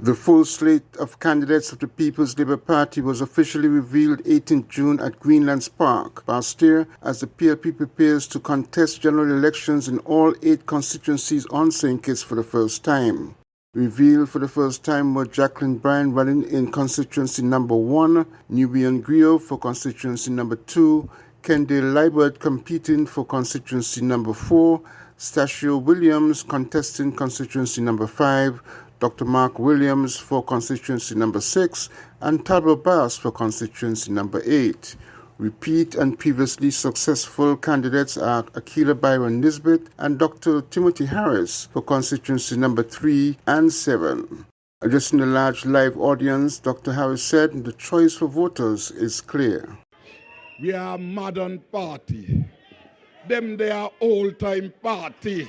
The full slate of candidates of the People's Labour Party was officially revealed 18th June at Greenlands Park, Bastille, as the PLP prepares to contest general elections in all 8 constituencies on St. Kitts for the first time. Revealed for the first time were Jacqueline Bryan running in constituency number 1, Nubian Griot for constituency number 2, Kendall Liebert competing for constituency number 4, Stachio Williams contesting constituency number 5, Dr. Mark Williams for constituency number 6, and Talbot Bass for constituency number 8. Repeat and previously successful candidates are Akila Byron Nisbet and Dr. Timothy Harris for constituency number 3 and 7. Addressing the large live audience, Dr. Harris said the choice for voters is clear. We are a modern party. Them they are old-time party.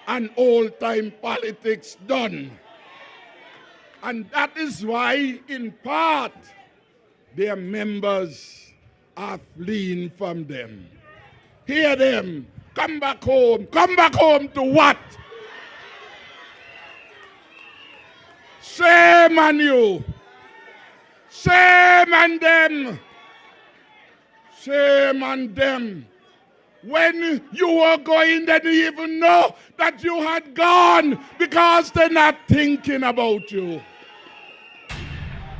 And old-time politics done. And that is why, in part, their members are fleeing from them. Hear them. Come back home. Come back home to what? Shame on you. Shame on them. Shame on them. When you were going, they didn't even know that you had gone because they're not thinking about you.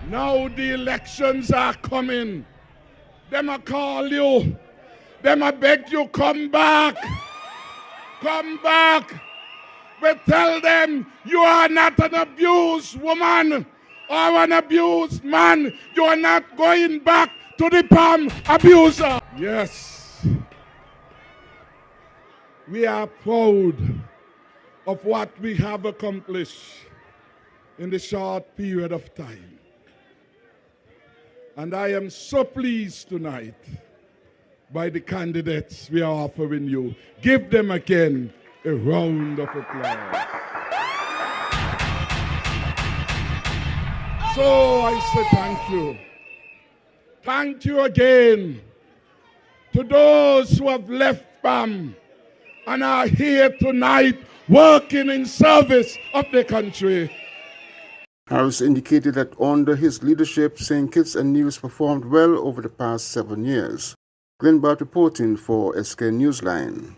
Now the elections are coming. Them a call you. Them a beg you, come back. Come back. But tell them you are not an abused woman or an abused man. You are not going back to the palm abuser. Yes. We are proud of what we have accomplished in the short period of time. And I am so pleased tonight by the candidates we are offering you. Give them again a round of applause. So I say thank you. Thank you again to those who have left BAM and are here tonight working in service of the country. Harris indicated that under his leadership, St. Kitts and Nevis performed well over the past 7 years. Glenn Bart reporting for SK Newsline.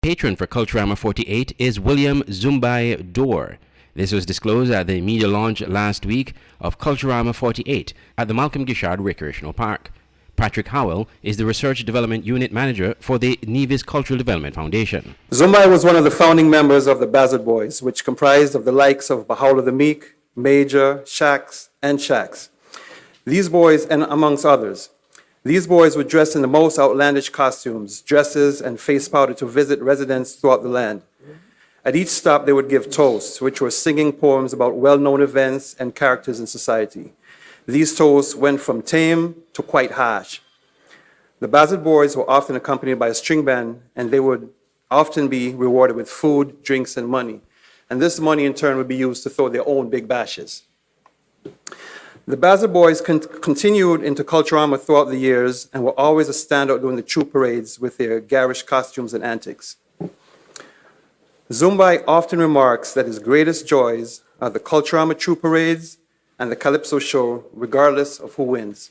Patron for Culturama 48 is William Zumbai Dor. This was disclosed at the media launch last week of Culturama 48 at the Malcolm Gishard Recreational Park. Patrick Howell is the Research Development Unit Manager for the Nevis Cultural Development Foundation. Zumbai was one of the founding members of the Buzzard Boys, which comprised of the likes of Bahawla the Meek, Major, Shax, and Shax. These boys, and amongst others, these boys would dress in the most outlandish costumes, dresses, and face powder to visit residents throughout the land. At each stop, they would give toasts, which were singing poems about well-known events and characters in society. These toasts went from tame to quite harsh. The Buzzard Boys were often accompanied by a string band, and they would often be rewarded with food, drinks, and money. And this money, in turn, would be used to throw their own big bashes. The Buzzard Boys continued into Culturama throughout the years and were always a standout during the troop parades with their garish costumes and antics. Zumbai often remarks that his greatest joys are the Culturama troop parades and the Calypso show, regardless of who wins.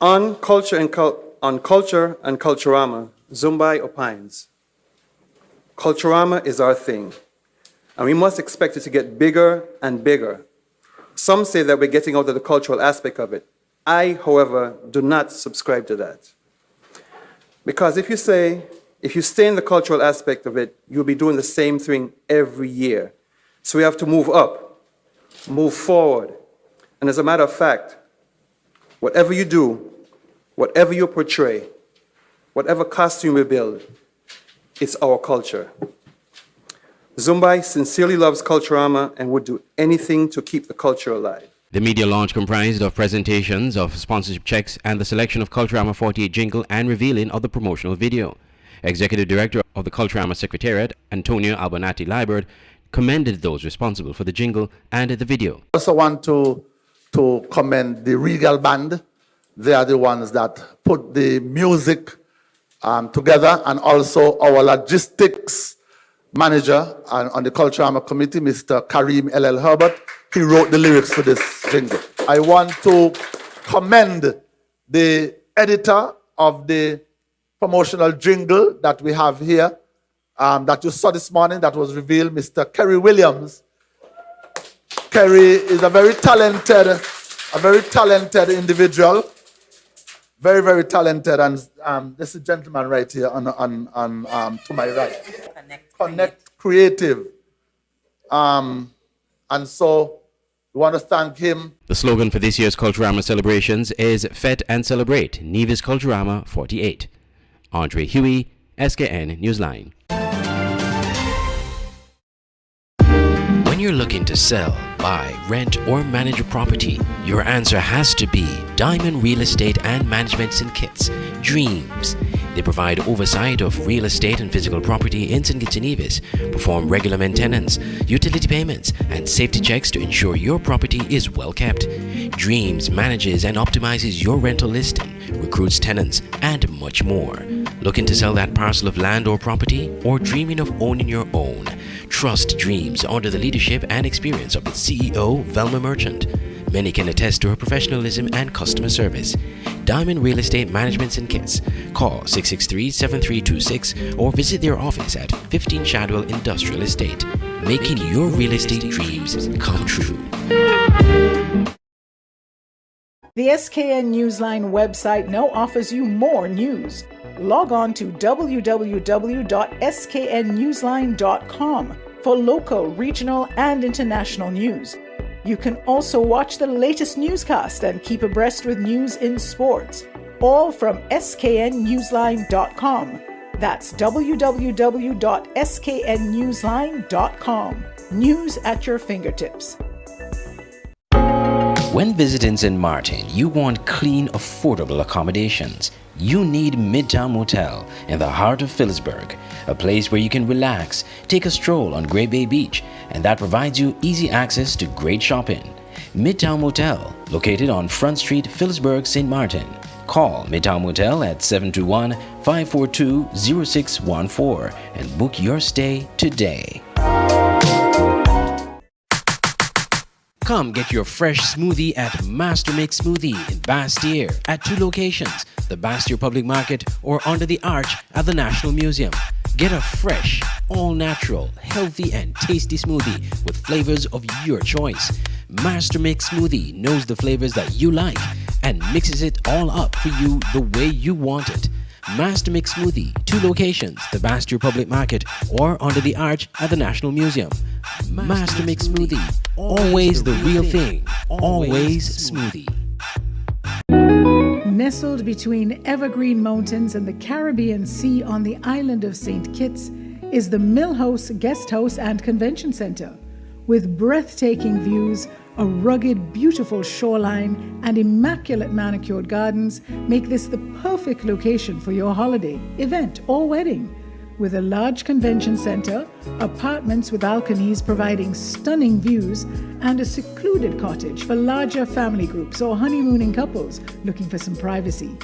On Culture and Culturama, Zumbai opines, Culturama is our thing, and we must expect it to get bigger and bigger. Some say that we're getting out of the cultural aspect of it. I, however, do not subscribe to that. Because if you stay in the cultural aspect of it, you'll be doing the same thing every year. So we have to move up. Move forward. And as a matter of fact, whatever you do, whatever you portray, whatever costume we build, it's our culture. Zumbai sincerely loves Culturama and would do anything to keep the culture alive. The media launch comprised of presentations of sponsorship checks and the selection of Culturama 48 jingle and revealing of the promotional video. Executive Director of the Culturama Secretariat, Antonio Albonati Liebert, commended those responsible for the jingle and the video. I also want to commend the Regal Band. They are the ones that put the music together, and also our logistics manager on the Culture Armor Committee, Mr. Kareem L.L. Herbert. He wrote the lyrics for this jingle. I want to commend the editor of the promotional jingle that we have here, that you saw this morning, that was revealed, Mr. Kerry Williams. Kerry is a very talented individual, very, very talented, and this is a gentleman right here on to my right. Connect Creative. And so we want to thank him. The slogan for this year's Culturama celebrations is Fet and Celebrate, Nevis Culturama 48. Andre Huey, SKN Newsline. When you're looking to sell, buy, rent, or manage a property, your answer has to be Diamond Real Estate and Management St. Kitts, Dreams. They provide oversight of real estate and physical property in St. Kitts and Nevis, perform regular maintenance, utility payments, and safety checks to ensure your property is well kept. Dreams manages and optimizes your rental listing, recruits tenants, and much more. Looking to sell that parcel of land or property, or dreaming of owning your own? Trust Dreams under the leadership and experience of its CEO, Velma Merchant. Many can attest to her professionalism and customer service. Diamond Real Estate Management St. Kitts. Call 663-7326 or visit their office at 15 Shadwell Industrial Estate, making your real estate dreams come true. The SKN Newsline website now offers you more news. Log on to www.sknnewsline.com for local, regional, and international news. You can also watch the latest newscast and keep abreast with news in sports, all from sknnewsline.com. That's www.sknnewsline.com. News at your fingertips. When visiting St. Martin, you want clean, affordable accommodations. You need Midtown Motel in the heart of Phillipsburg, a place where you can relax, take a stroll on Great Bay Beach, and that provides you easy access to great shopping. Midtown Motel, located on Front Street, Phillipsburg, St. Martin. Call Midtown Motel at 721-542-0614 and book your stay today. Come get your fresh smoothie at Master Mix Smoothie in Bastyr at 2 locations, the Bastyr Public Market or under the arch at the National Museum. Get a fresh, all-natural, healthy and tasty smoothie with flavors of your choice. Master Mix Smoothie knows the flavors that you like and mixes it all up for you the way you want it. Master Mix Smoothie, 2 locations, the Bastyr Public Market or under the arch at the National Museum. Master Mix Smoothie, always the real thing, always smoothie. Nestled between evergreen mountains and the Caribbean Sea on the island of St. Kitts is the Mill House Guest House and Convention Center. With breathtaking views, a rugged, beautiful shoreline, and immaculate manicured gardens make this the perfect location for your holiday, event, or wedding. With a large convention center, apartments with balconies providing stunning views, and a secluded cottage for larger family groups or honeymooning couples looking for some privacy.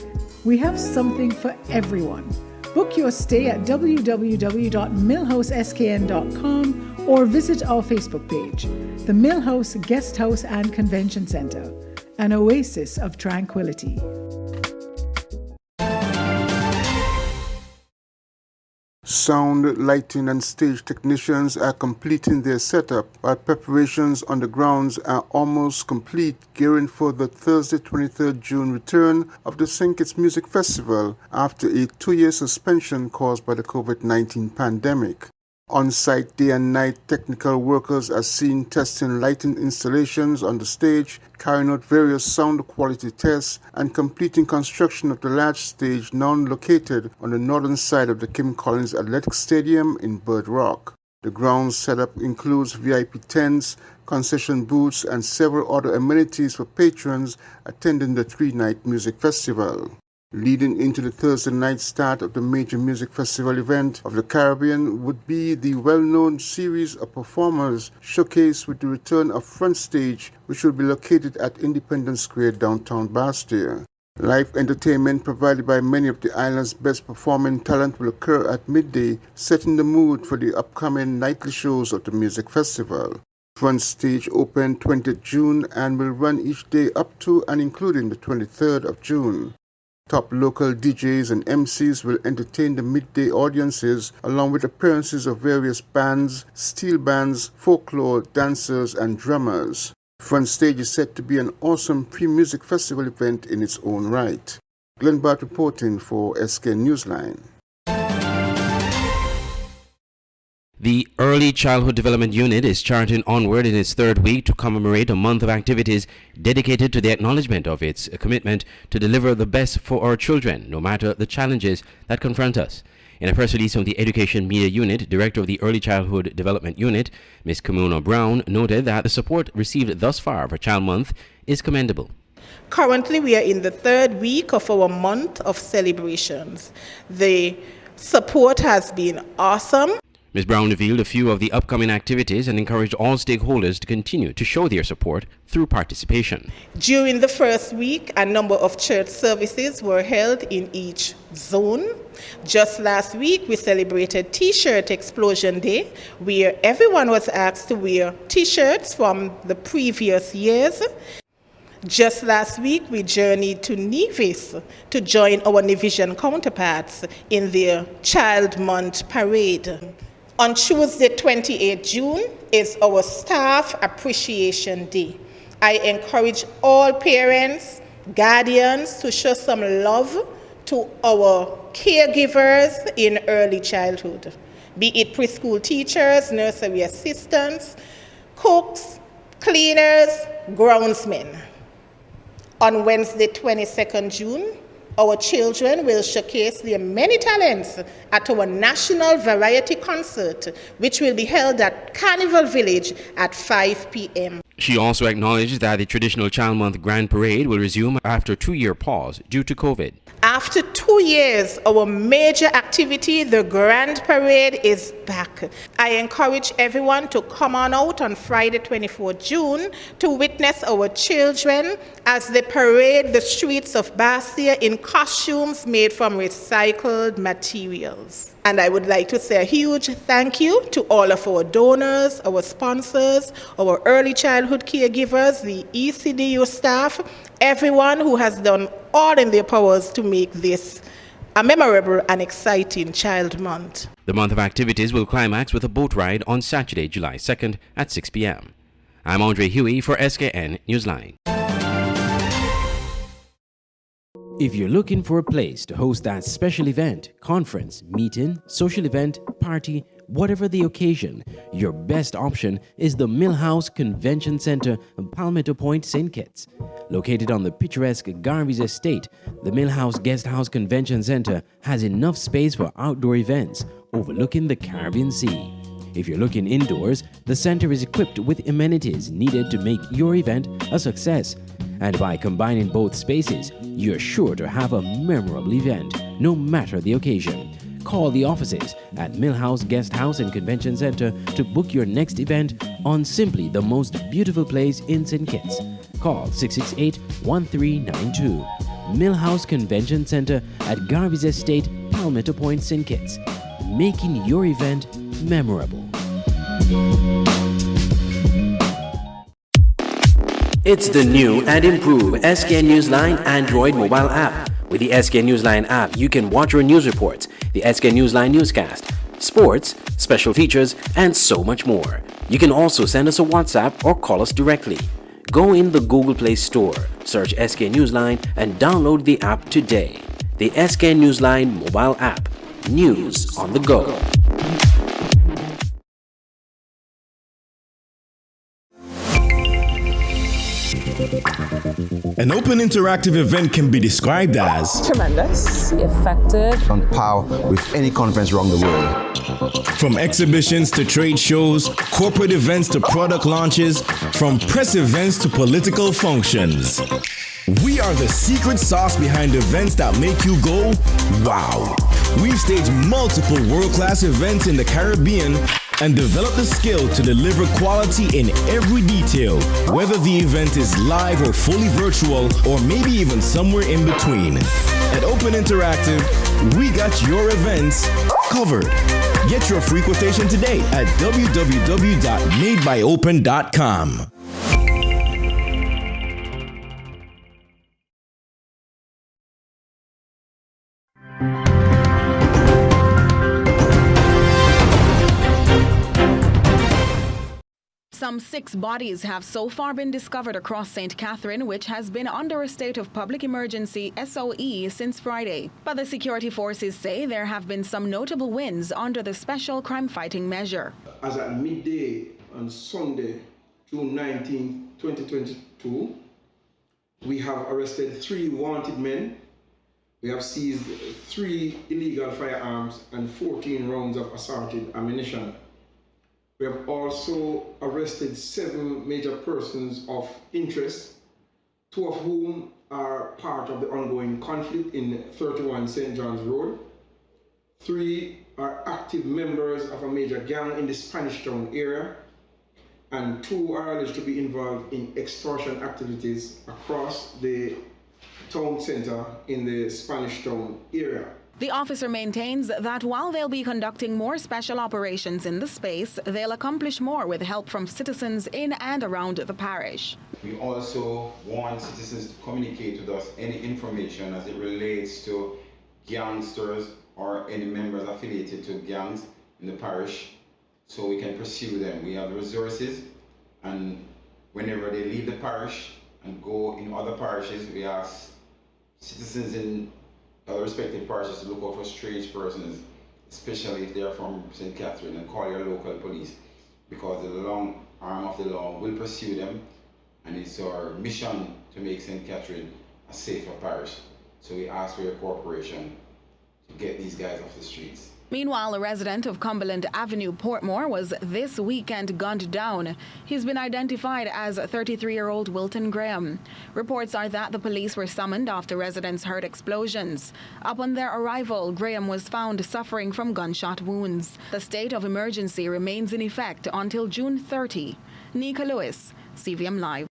We have something for everyone. Book your stay at www.millhouseskn.com or visit our Facebook page, the Mill House Guest House and Convention Center, an oasis of tranquility. Sound, lighting, and stage technicians are completing their setup, while preparations on the grounds are almost complete, gearing for the Thursday, 23rd June return of the St. Kitts Music Festival after a 2-year suspension caused by the COVID-19 pandemic. On-site day and night technical workers are seen testing lighting installations on the stage, carrying out various sound quality tests, and completing construction of the large stage now located on the northern side of the Kim Collins Athletic Stadium in Bird Rock. The grounds setup includes VIP tents, concession booths, and several other amenities for patrons attending the 3-night music festival. Leading into the Thursday night start of the major music festival event of the Caribbean would be the well-known series of performers showcased with the return of Front Stage, which will be located at Independence Square, downtown Bastyr. Live entertainment provided by many of the island's best performing talent will occur at midday, setting the mood for the upcoming nightly shows of the music festival. Front stage opened 20th June and will run each day up to and including the 23rd of June. Top local DJs and MCs will entertain the midday audiences along with appearances of various bands, steel bands, folklore, dancers and drummers. Front stage is set to be an awesome pre-music festival event in its own right. Glenn Bart reporting for SK Newsline. The Early Childhood Development Unit is charting onward in its third week to commemorate a month of activities dedicated to the acknowledgement of its commitment to deliver the best for our children, no matter the challenges that confront us. In a press release from the Education Media Unit, Director of the Early Childhood Development Unit, Ms. Kimona Brown, noted that the support received thus far for Child Month is commendable. Currently, we are in the third week of our month of celebrations. The support has been awesome. Ms. Brown revealed a few of the upcoming activities and encouraged all stakeholders to continue to show their support through participation. During the first week, a number of church services were held in each zone. Just last week, we celebrated T-shirt Explosion Day, where everyone was asked to wear T-shirts from the previous years. Just last week, we journeyed to Nevis to join our Nevisian counterparts in their Child Month Parade. On Tuesday, 28 June, is our Staff Appreciation Day. I encourage all parents, guardians to show some love to our caregivers in early childhood, be it preschool teachers, nursery assistants, cooks, cleaners, groundsmen. On Wednesday, 22nd June, our children will showcase their many talents at our National Variety Concert, which will be held at Carnival Village at 5 p.m. She also acknowledged that the traditional Child Month Grand Parade will resume after a 2-year pause due to COVID. After 2 years, our major activity, the Grand Parade, is back. I encourage everyone to come on out on Friday, 24 June, to witness our children as they parade the streets of Bastia in costumes made from recycled materials. And I would like to say a huge thank you to all of our donors, our sponsors, our early childhood caregivers, the ECDU staff, everyone who has done all in their powers to make this a memorable and exciting Child Month. The month of activities will climax with a boat ride on Saturday, July 2nd at 6 p.m. I'm Andre Huey for SKN Newsline. If you're looking for a place to host that special event, conference, meeting, social event, party, whatever the occasion, your best option is the Millhouse Convention Center, Palmetto Point, St. Kitts. Located on the picturesque Garvey's Estate, the Millhouse Guesthouse Convention Center has enough space for outdoor events overlooking the Caribbean Sea. If you're looking indoors, the center is equipped with amenities needed to make your event a success. And by combining both spaces, you're sure to have a memorable event, no matter the occasion. Call the offices at Millhouse Guesthouse and Convention Center to book your next event on simply the most beautiful place in St. Kitts. Call 668-1392. Millhouse Convention Center at Garvey's Estate, Palmetto Point, St. Kitts. Making your event memorable. It's the new and improved SK Newsline Android mobile app. With the SK Newsline app, you can watch your news reports, the SK Newsline Newscast, sports, special features, and so much more. You can also send us a WhatsApp or call us directly. Go in the Google Play Store, search SK Newsline, and download the app today. The SK Newsline mobile app. News on the go. An open interactive event can be described as tremendous, effective, on par with any conference around the world. From exhibitions to trade shows, corporate events to product launches, from press events to political functions. We are the secret sauce behind events that make you go, wow. We stage multiple world-class events in the Caribbean and develop the skill to deliver quality in every detail, whether the event is live or fully virtual, or maybe even somewhere in between. At Open Interactive, we got your events covered. Get your free quotation today at www.madebyopen.com. Some 6 bodies have so far been discovered across St. Catherine, which has been under a state of public emergency SOE since Friday. But the security forces say there have been some notable wins under the special crime fighting measure. As at midday on Sunday, June 19, 2022, we have arrested 3 wanted men. We have seized 3 illegal firearms and 14 rounds of assorted ammunition. We have also arrested 7 major persons of interest, 2 of whom are part of the ongoing conflict in 31 St. John's Road. 3 are active members of a major gang in the Spanish Town area, and 2 are alleged to be involved in extortion activities across the town center in the Spanish Town area. The officer maintains that while they'll be conducting more special operations in the space, they'll accomplish more with help from citizens in and around the parish. We also want citizens to communicate with us any information as it relates to gangsters or any members affiliated to gangs in the parish, so we can pursue them. We have the resources, and whenever they leave the parish and go in other parishes, we ask citizens in other respective parishes to look out for strange persons, especially if they are from St. Catherine, and call your local police, because the long arm of the law will pursue them, and it's our mission to make St. Catherine a safer parish. So we ask for your cooperation to get these guys off the streets. Meanwhile, a resident of Cumberland Avenue, Portmore, was this weekend gunned down. He's been identified as 33-year-old Wilton Graham. Reports are that the police were summoned after residents heard explosions. Upon their arrival, Graham was found suffering from gunshot wounds. The state of emergency remains in effect until June 30. Nika Lewis, CVM Live.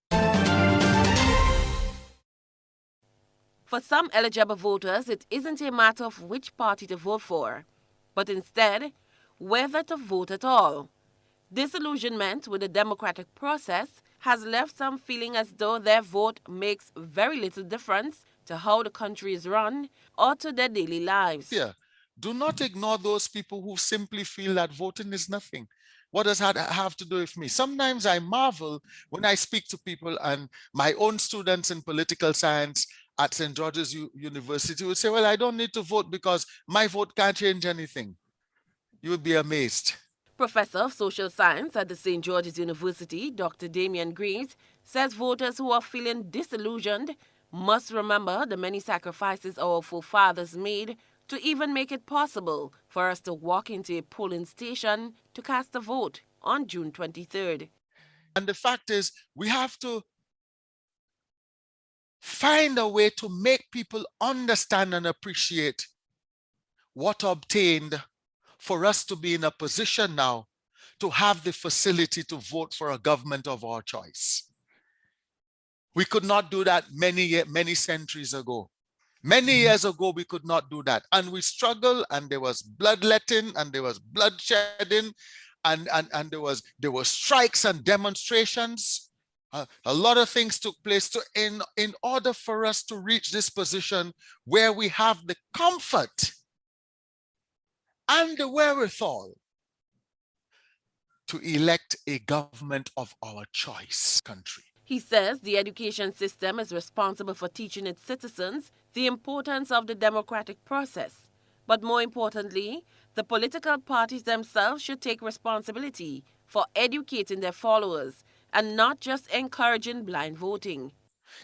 For some eligible voters, it isn't a matter of which party to vote for, but instead, whether to vote at all. Disillusionment with the democratic process has left some feeling as though their vote makes very little difference to how the country is run or to their daily lives. Yeah. Do not ignore those people who simply feel that voting is nothing. What does that have to do with me? Sometimes I marvel when I speak to people, and my own students in political science at St. George's University would say, well, I don't need to vote because my vote can't change anything. You would be amazed. Professor of Social Science at the St. George's University, Dr. Damian Greaves, says voters who are feeling disillusioned must remember the many sacrifices our forefathers made to even make it possible for us to walk into a polling station to cast a vote on June 23rd. And the fact is, we have to find a way to make people understand and appreciate what obtained for us to be in a position now to have the facility to vote for a government of our choice. We could not do that many centuries ago. Many years ago, we could not do that. And we struggled, and there was bloodletting, and there was bloodshedding, and there were strikes and demonstrations. A lot of things took place in order for us to reach this position where we have the comfort and the wherewithal to elect a government of our choice country. He says the education system is responsible for teaching its citizens the importance of the democratic process. But more importantly, the political parties themselves should take responsibility for educating their followers and not just encouraging blind voting.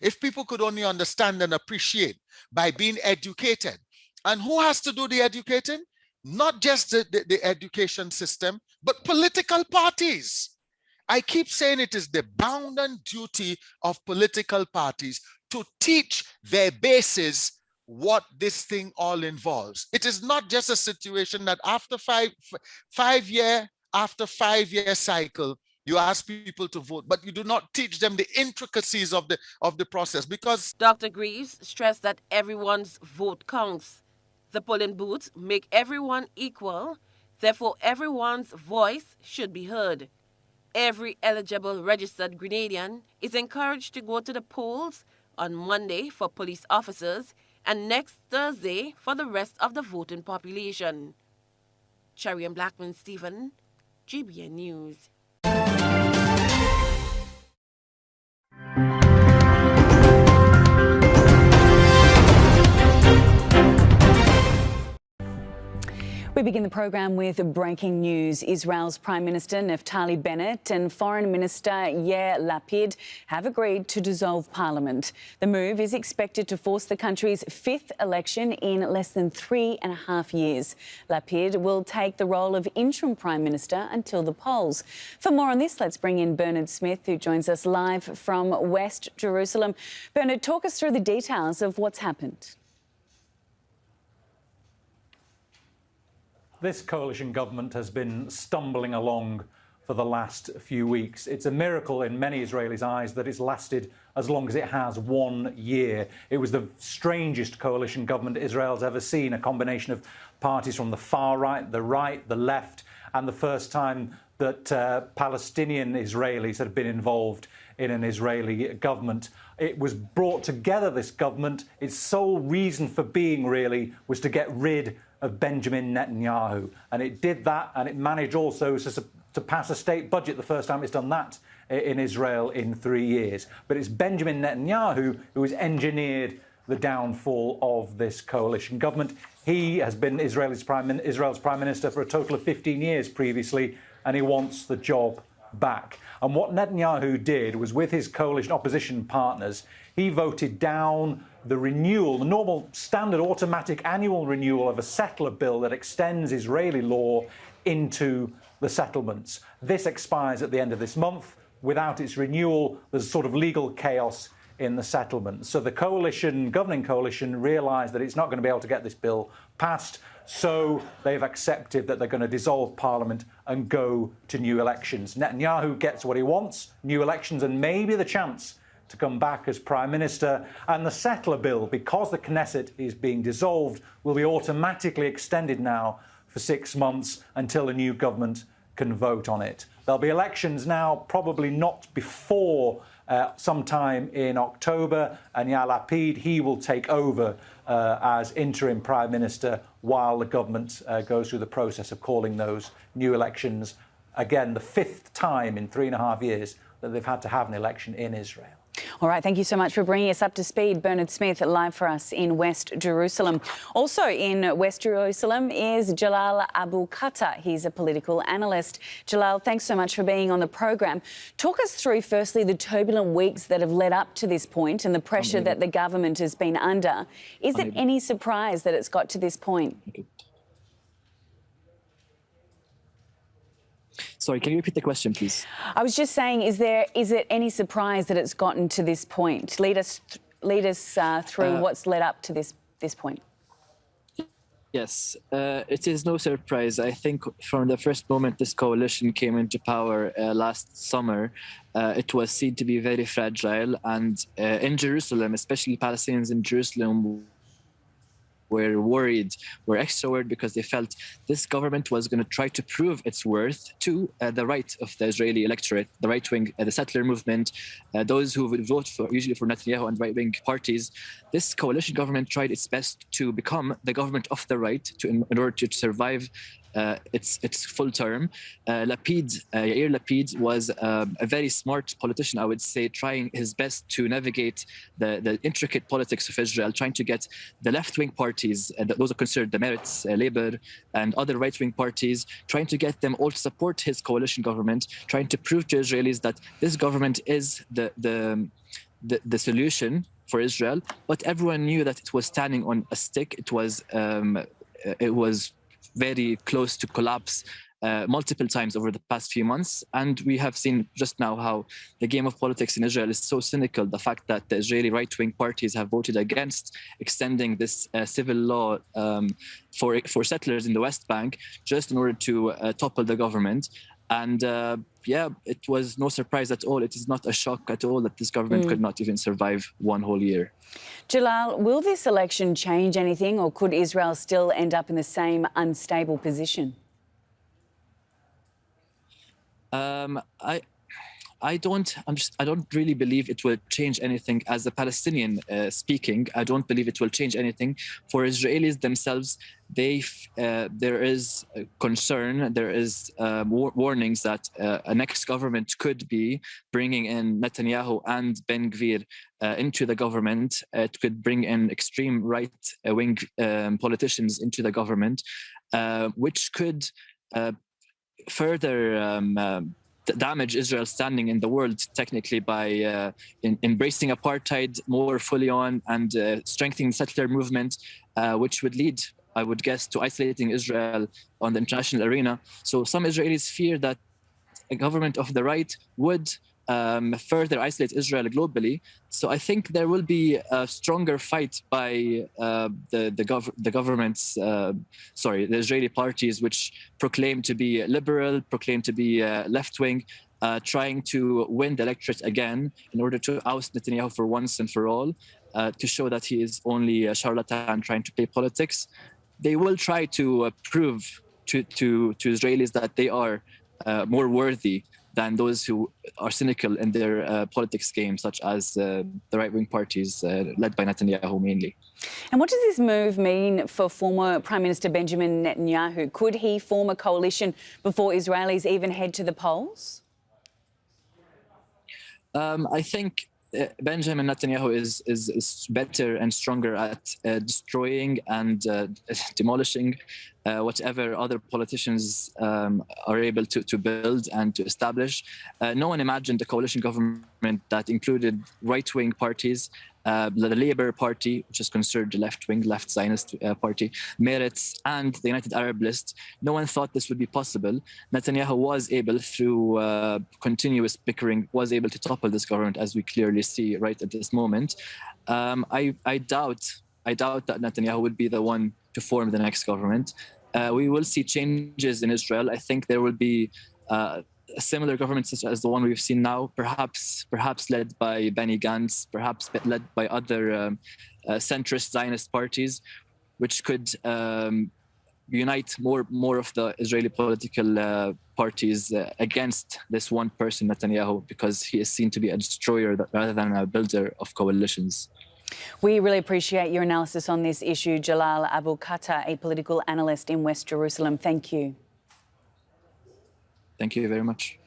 If people could only understand and appreciate by being educated, and who has to do the educating? Not just the education system, but political parties. I keep saying it is the bounden duty of political parties to teach their bases what this thing all involves. It is not just a situation that after five-year after 5-year cycle, you ask people to vote, but you do not teach them the intricacies of the process, because Dr. Greaves stressed that everyone's vote counts. The polling booths make everyone equal, therefore everyone's voice should be heard. Every eligible registered Grenadian is encouraged to go to the polls on Monday for police officers and next Thursday for the rest of the voting population. Cherian Blackman Stephen, GBN News. We begin the program with breaking news. Israel's Prime Minister Naftali Bennett and Foreign Minister Yair Lapid have agreed to dissolve Parliament. The move is expected to force the country's fifth election in less than 3.5 years. Lapid will take the role of interim Prime Minister until the polls. For more on this, let's bring in Bernard Smith, who joins us live from West Jerusalem. Bernard, talk us through the details of what's happened. This coalition government has been stumbling along for the last few weeks. It's a miracle in many Israelis' eyes that it's lasted as long as it has, 1 year. It was the strangest coalition government Israel's ever seen, a combination of parties from the far right, the left, and the first time that Palestinian Israelis had been involved in an Israeli government. It was brought together, this government. Its sole reason for being, really, was to get rid of Benjamin Netanyahu. And it did that, and it managed also to pass a state budget, the first time it's done that in Israel in 3 years. But it's Benjamin Netanyahu who has engineered the downfall of this coalition government. He has been Israel's Prime Minister for a total of 15 years previously, and he wants the job back. And what Netanyahu did was, with his coalition opposition partners, he voted down the renewal, the normal standard automatic annual renewal of a settler bill that extends Israeli law into the settlements. This expires at the end of this month. Without its renewal, there's sort of legal chaos in the settlements. So the governing coalition realised that it's not going to be able to get this bill passed, so they've accepted that they're going to dissolve Parliament and go to new elections. Netanyahu gets what he wants, new elections, and maybe the chance to come back as Prime Minister. And the settler bill, because the Knesset is being dissolved, will be automatically extended now for 6 months until a new government can vote on it. There'll be elections now, probably not before sometime in October, and Yair Lapid, he will take over as interim Prime Minister while the government goes through the process of calling those new elections. Again, the 5th time in 3.5 years that they've had to have an election in Israel. All right, thank you so much for bringing us up to speed. Bernard Smith, live for us in West Jerusalem. Also in West Jerusalem is Jalal Abu Qatta. He's a political analyst. Jalal, thanks so much for being on the program. Talk us through, firstly, the turbulent weeks that have led up to this point and the pressure that the government has been under. Is it any surprise that it's got to this point? Sorry, can you repeat the question, please? I was just saying, is it any surprise that it's gotten to this point? Lead us through what's led up to this point. Yes, it is no surprise. I think from the first moment this coalition came into power last summer, it was seen to be very fragile. And in Jerusalem, especially Palestinians in Jerusalem, were extra worried because they felt this government was going to try to prove its worth to the right of the Israeli electorate, the right wing, the settler movement, those who would vote usually for Netanyahu and right wing parties. This coalition government tried its best to become the government of the right in order to survive its full term. Yair Lapid was a very smart politician, I would say, trying his best to navigate the intricate politics of Israel, trying to get the left-wing parties, those are considered the Meretz, Labour, and other right-wing parties, trying to get them all to support his coalition government, trying to prove to Israelis that this government is the solution for Israel. But everyone knew that it was standing on a stick. It was very close to collapse multiple times over the past few months. And we have seen just now how the game of politics in Israel is so cynical. The fact that the Israeli right-wing parties have voted against extending this civil law for settlers in the West Bank just in order to topple the government. And it was no surprise at all. It is not a shock at all that this government could not even survive one whole year. Jalal, will this election change anything, or could Israel still end up in the same unstable position? I don't really believe it will change anything. As a Palestinian speaking, I don't believe it will change anything. For Israelis themselves, there is concern, there is warnings that a next government could be bringing in Netanyahu and Ben Gvir into the government. It could bring in extreme right-wing politicians into the government, which could further damage Israel's standing in the world, technically, by embracing apartheid more fully on and strengthening the settler movement, which would lead, I would guess, to isolating Israel on the international arena. So some Israelis fear that a government of the right would further isolate Israel globally. So I think there will be a stronger fight by the Israeli parties, which proclaim to be liberal, proclaim to be left-wing, trying to win the electorate again in order to oust Netanyahu for once and for all, to show that he is only a charlatan trying to play politics. They will try to prove to Israelis that they are more worthy than those who are cynical in their politics game, such as the right-wing parties led by Netanyahu mainly. And what does this move mean for former Prime Minister Benjamin Netanyahu? Could he form a coalition before Israelis even head to the polls? I think Benjamin Netanyahu is better and stronger at destroying and demolishing whatever other politicians are able to build and to establish. No one imagined a coalition government that included right-wing parties, the Labour Party, which is considered the left-wing, left Zionist party, Meretz, and the United Arab List. No one thought this would be possible. Netanyahu was able, through continuous bickering, was able to topple this government, as we clearly see right at this moment. I doubt that Netanyahu would be the one to form the next government. We will see changes in Israel. I think there will be a similar government such as the one we've seen now, perhaps led by Benny Gantz, perhaps led by other centrist Zionist parties, which could unite more of the Israeli political parties against this one person, Netanyahu, because he is seen to be a destroyer rather than a builder of coalitions. We really appreciate your analysis on this issue, Jalal Abu Khatta, a political analyst in West Jerusalem. Thank you. Thank you very much.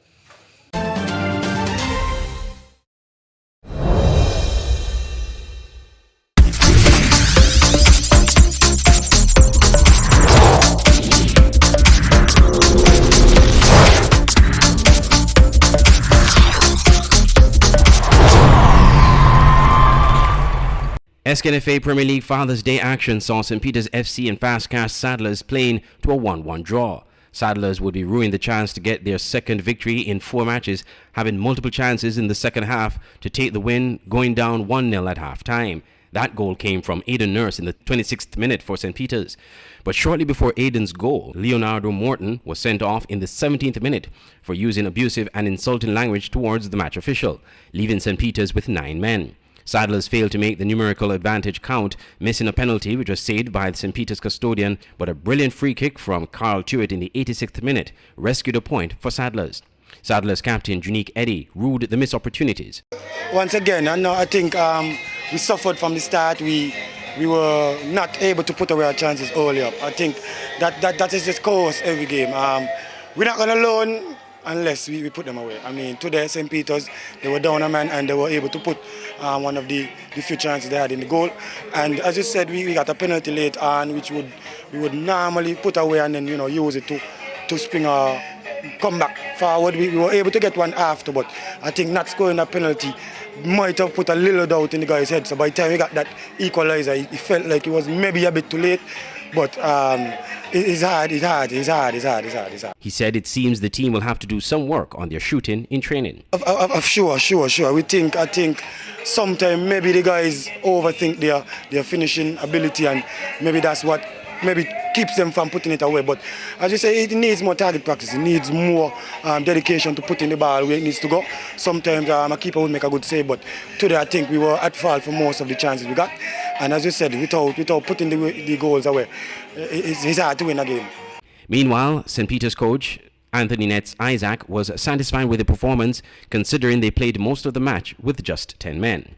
SKNFA Premier League Father's Day action saw St. Peter's FC and Fastcast Saddlers playing to a 1-1 draw. Saddlers would be ruining the chance to get their second victory in 4 matches, having multiple chances in the second half to take the win, going down 1-0 at half-time. That goal came from Aidan Nurse in the 26th minute for St. Peter's. But shortly before Aidan's goal, Leonardo Morton was sent off in the 17th minute for using abusive and insulting language towards the match official, leaving St. Peter's with 9 men. Saddlers failed to make the numerical advantage count, missing a penalty which was saved by the St. Peter's custodian, but a brilliant free kick from Carl Tuitt in the 86th minute rescued a point for Saddlers. Saddlers captain Junique Eddy ruled the missed opportunities. Once again, I think we suffered from the start. We were not able to put away our chances early up. I think that is just course every game. We're not going to learn unless we put them away. I mean, today, St. Peter's, they were down a man and they were able to put one of the few chances they had in the goal. And as you said, we got a penalty late on, which we would normally put away and then, use it to spring our come back forward. We were able to get one after, but I think not scoring a penalty might have put a little doubt in the guy's head. So by the time we got that equalizer, he felt like it was maybe a bit too late. But it's hard. He said it seems the team will have to do some work on their shooting in training. Sure. I think sometimes maybe the guys overthink their finishing ability, and maybe that's what keeps them from putting it away. But as you say, it needs more target practice. It needs more dedication to putting the ball where it needs to go. Sometimes a keeper would make a good save, but today I think we were at fault for most of the chances we got. And as you said, without putting the goals away, it's hard to win a game. Meanwhile, St. Peter's coach Anthony Nets Isaac was satisfied with the performance, considering they played most of the match with just 10 men.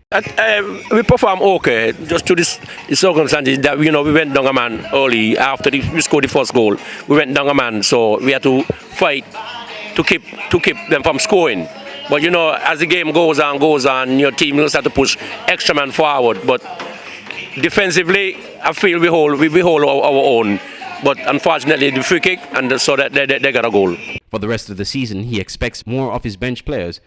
We performed okay, just to this circumstances that we went down a man early after we scored the first goal. We went down a man, so we had to fight to keep them from scoring. But as the game goes on, your team will start to push extra man forward. But defensively, I feel we hold our own. But unfortunately, the free kick, and so that they got a goal. For the rest of the season, he expects more of his bench players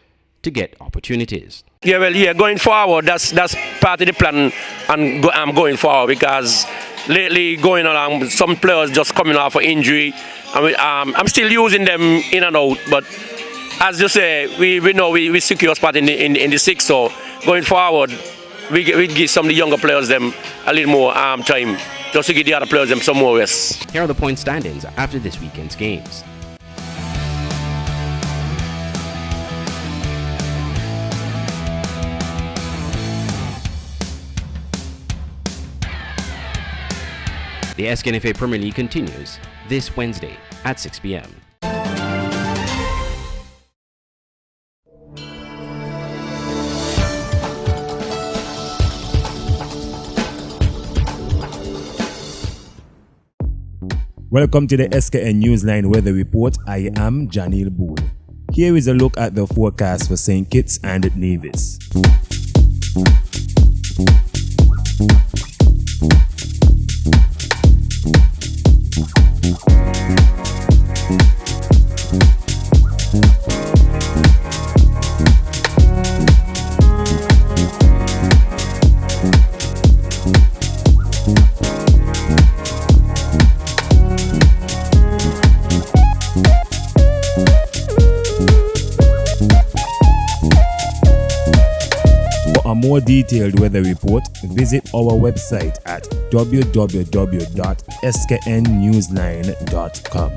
to get opportunities. Going forward, that's part of the plan, and I'm going forward, because lately going along, some players just coming off of injury. I'm still using them in and out, but as you say, we know we secure a spot in the six. So going forward, we give some of the younger players them a little more time, just to give the other players them some more rest. Here are the point standings after this weekend's games. The SKNFA Premier League continues this Wednesday at 6 p.m. Welcome to the SKN Newsline Weather Report. I am Janil Boole. Here is a look at the forecast for St. Kitts and Nevis. For a more detailed weather report, visit our website at www.sknnewsline.com.